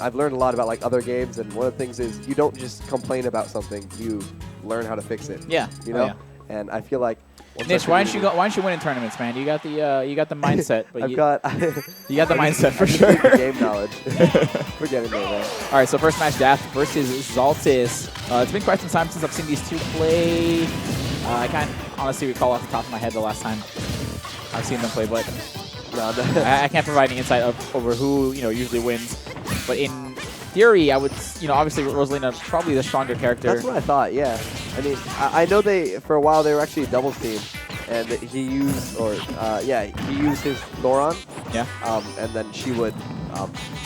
I've learned a lot about like other games, and one of the things is you don't just complain about something, you learn how to fix it. Yeah. You know? Yeah. And I feel like Nish, why don't you win in tournaments, man? You got the mindset, but you got the mindset for sure. Game knowledge. We're getting there, man. All right, so first match, Dath versus Xaltis. It's been quite some time since I've seen these two play. I can't honestly recall off the top of my head the last time I've seen them play, but I can't provide any insight over who usually wins. But in theory, I would, obviously RosaLuma probably the stronger character. That's what I thought. Yeah. I mean, I know for a while they were actually a doubles team, and he used his Thoron. Yeah. And then she would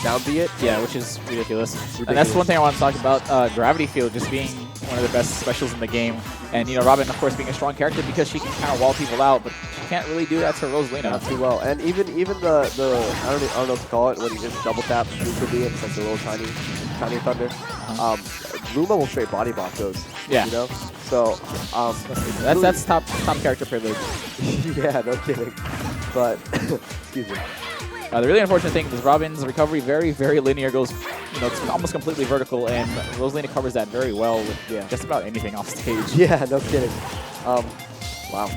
down B it. Yeah, which is ridiculous. And that's one thing I want to talk about. Gravity Field just being one of the best specials in the game, and Robin, of course, being a strong character because she can kind of wall people out, but she can't really do that to RosaLuma. Not too well. And even the I don't know what to call it when you just double tap neutral B, it's like the little tiny thunder. Luma will straight body block those. Yeah. So that's top character privilege. Yeah, no kidding. But excuse me. The really unfortunate thing is Robin's recovery very, very linear, goes it's almost completely vertical, and RosaLuma covers that very well with just about anything off stage. Yeah, no kidding. Wow.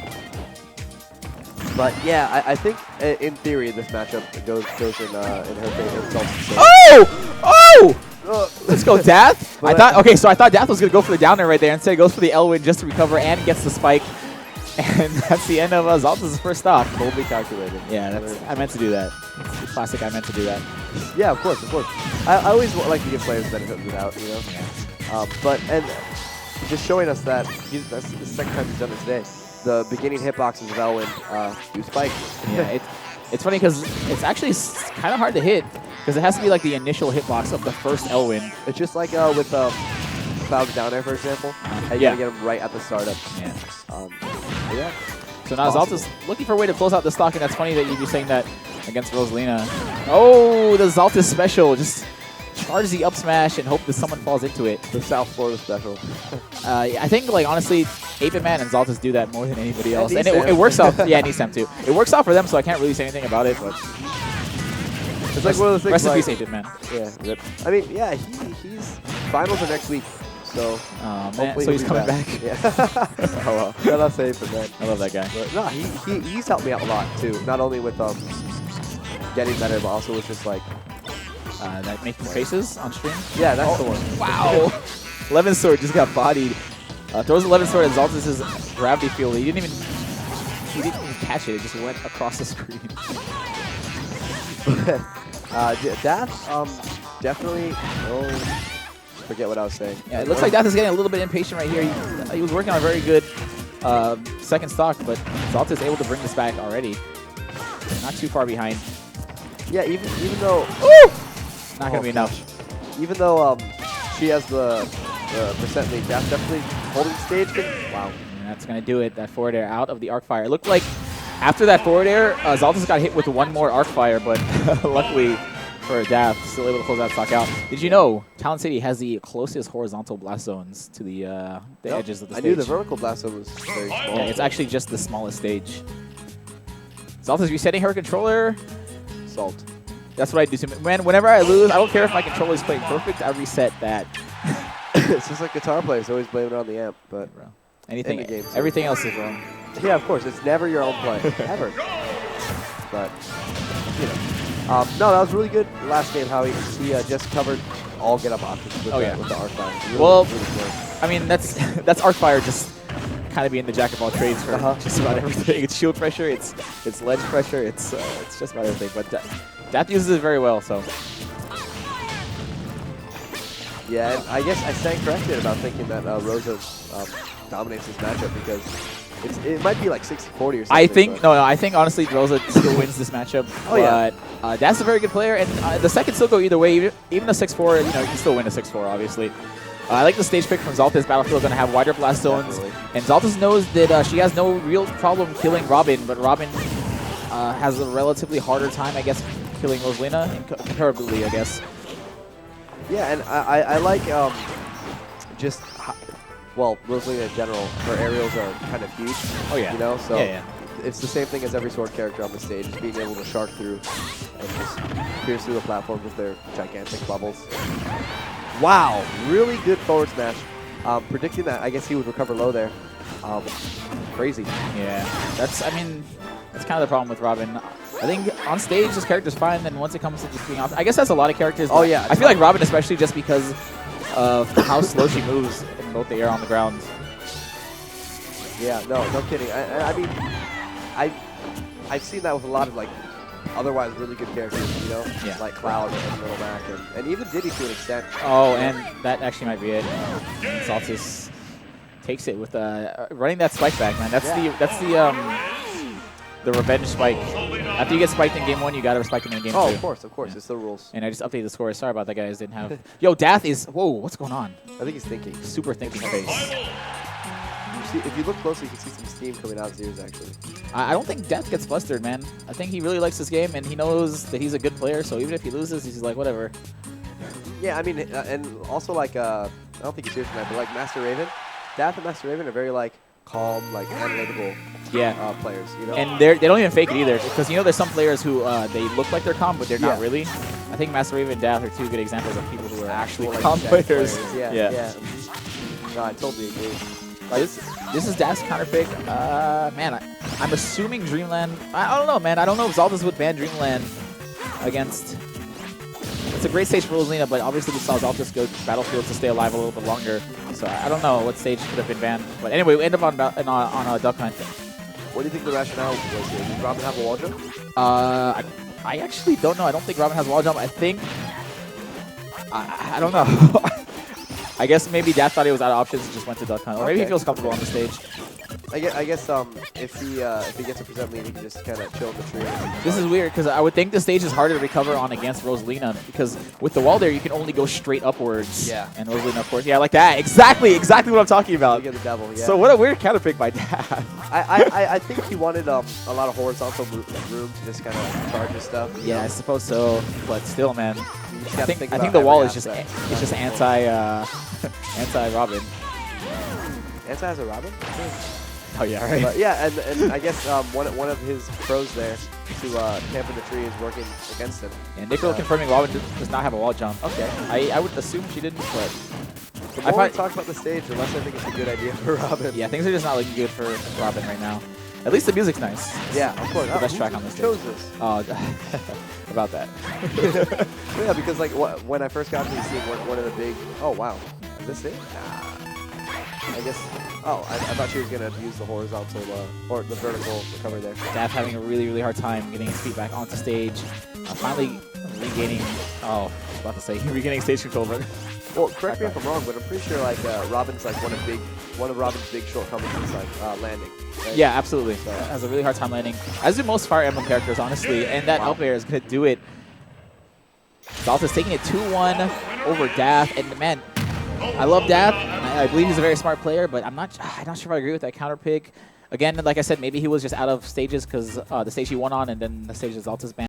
But yeah, I think in theory this matchup goes in her favor. Oh! Let's go, Dath. I thought Dath was gonna go for the downer right there. Instead, goes for the L-win just to recover and gets the spike. And that's the end of Xaltis' first stock. Totally calculated. Yeah, I meant to do that. It's classic. I meant to do that. Yeah, of course. I always like to give players the benefit of the doubt, Yeah. But just showing us that that's the second time he's done it today. The beginning hitboxes of L-win do spike. Yeah, it's funny because it's actually kind of hard to hit because it has to be like the initial hitbox of the first L-win. It's just like with Cloud's down air, for example. You gotta get him right at the startup. Yeah. Yeah. So now Xaltis looking for a way to close out the stock, and that's funny that you'd be saying that against RosaLuma. Oh, the Xaltis special. Just charge the up smash and hope that someone falls into it. The South Florida special. I think, honestly, 8-Bit Man and Xaltis do that more than anybody else. And it works out. Yeah, and Nisam too. It works out for them, so I can't really say anything about it. But it's like one of those things. Rest in peace, 8-Bit Man. Yeah, rip. I mean, yeah, he's finals are next week. So, so he's coming back. Yeah. Oh well. Shout out to 8-Bit Man. I love that guy. But no, he's helped me out a lot too. Not only with getting better, but also with just like that making faces on stream. Yeah, that's the one. Wow. 11 Sword just got bodied. Throws 11 Sword at Xaltis' Gravity Field. He didn't even catch it. It just went across the screen. Dath, definitely. Forget what I was saying. Yeah, it looks like Dath is getting a little bit impatient right here. He was working on a very good second stock, but Xaltis is able to bring this back already. Not too far behind. Yeah, even though not gonna be enough. Even though she has the percent lead, Dath definitely holding stage. Wow. And that's gonna do it. That forward air out of the arc fire. It looked like after that forward air, Xaltis got hit with one more arc fire, but luckily for Dath, still able to close that stock out. Did you know Talon City has the closest horizontal blast zones to the edges of the stage? I knew the vertical blast zone was very small. Yeah, it's actually just the smallest stage. Xaltis resetting her controller. Salt. That's what I do to man. Whenever I lose, I don't care if my controller is playing perfect. I reset that. It's just like guitar players always blame it on the amp, but anything, everything else is wrong. Yeah, of course. It's never your own play, ever. But no, that was really good last game. How he just covered all get-up options with the arc fire. Really, I mean that's arc fire just kind of being the jack of all trades for just about everything. It's shield pressure, it's ledge pressure, it's just about everything. But Dath uses it very well. So yeah, and I guess I stand corrected about thinking that Rosa dominates this matchup because it might be like 60-40 or something. I think I think honestly Rosa still wins this matchup. But Dath's a very good player, and the second still go either way. Even a 6-4, you can still win a 6-4, obviously. I like the stage pick from Xaltis. Battlefield going to have wider blast zones, and Xaltis knows that she has no real problem killing Robin, but Robin has a relatively harder time, I guess, killing RosaLuma comparably, I guess. Yeah, and I like just RosaLuma in general. Her aerials are kind of huge. Oh yeah. So yeah. it's the same thing as every sword character on the stage, is being able to shark through and just pierce through the platform with their gigantic bubbles. Wow, really good forward smash. Predicting that, I guess he would recover low there. Crazy. Yeah, that's kind of the problem with Robin. I think on stage his character's fine, then once it comes to just being off, I guess that's a lot of characters. Oh yeah, I feel like Robin especially just because of how slow she moves in both the air on the ground. Yeah, no kidding. I mean, I've seen that with a lot of like otherwise really good characters, you know, like Cloud and Little Mac, and even Diddy to an extent. Oh, and that actually might be it. Xaltis takes it with running that spike back, man. That's the revenge spike. After you get spiked in game 1, you gotta respect them in game 2. Oh, of course, yeah. It's the rules. And I just updated the score. Sorry about that, guys. Didn't have. Yo, Dath is. Whoa, what's going on? I think he's thinking. Super thinking face. If you look closely, you can see some steam coming out of his ears, actually. I don't think Dath gets flustered, man. I think he really likes this game, and he knows that he's a good player, so even if he loses, he's like, whatever. Yeah, I mean, and also, like, I don't think he's serious tonight, but, like, Master Raven, Dath and Master Raven are very, like, calm, like, analytical players, you know? And they don't even fake it either, because, you know, there's some players who they look like they're calm, but they're not really. I think Master Raven and Dath are 2 good examples of people who are actually calm players. Yeah. No, I totally agree. Like, this is Dath's counter pick. Man, I'm assuming Dreamland. I don't know, man. I don't know if Xaltis would ban Dreamland against. It's a great stage for RosaLuma, but obviously we saw Xaltis go to Battlefield to stay alive a little bit longer. So I don't know what stage could have been banned. But anyway, we end up on a Duck Hunt. What do you think the rationale was here? Did Robin have a wall jump? I actually don't know. I don't think Robin has a wall jump. I think. I don't know. I guess maybe Dath thought he was out of options and just went to Duck Hunt. Or maybe he feels comfortable on the stage. I guess if he gets a percent lead, he can just kind of chill in the tree. This is weird because I would think the stage is harder to recover on against RosaLuma because with the wall there, you can only go straight upwards. Yeah. And RosaLuma, of course. Yeah, like that. Exactly what I'm talking about. You get the devil, yeah. So what a weird counter pick by Dath. I think he wanted a lot of horizontal room to just kind of charge his stuff. Yeah, I suppose so. But still, man. I think the wall is just anti Robin. Anti as a Robin? Oh yeah, right. But yeah, and I guess one of his pros there to camp in the tree is working against him. And Nicola confirming Robin does not have a wall jump. Okay. I would assume she didn't, but the more we talk about the stage, the less I think it's a good idea for Robin. Yeah, things are just not looking good for Robin right now. At least the music's nice. Yeah, of course. The best track on this stage. Chose this? Oh, about that. Yeah, because like when I first got to the scene, one of the big. Oh wow, is this it? I guess. Oh, I thought she was gonna use the horizontal or the vertical recovery there. Dath having a really hard time getting his feet back onto stage. Finally regaining. Oh, I was about to say regaining stage control, but. Well, correct me if I'm wrong, but I'm pretty sure like Robin's like one of Robin's big shortcomings is like landing. Right? Yeah, absolutely. So has a really hard time landing. As do most Fire Emblem characters, honestly, and that up air is gonna do it. Xaltis taking it 2-1 over Dath, and man, I love Dath. I believe he's a very smart player, but I'm not sure if I agree with that counter pick. Again, like I said, maybe he was just out of stages because the stage he won on, and then the stage that Xaltis banned.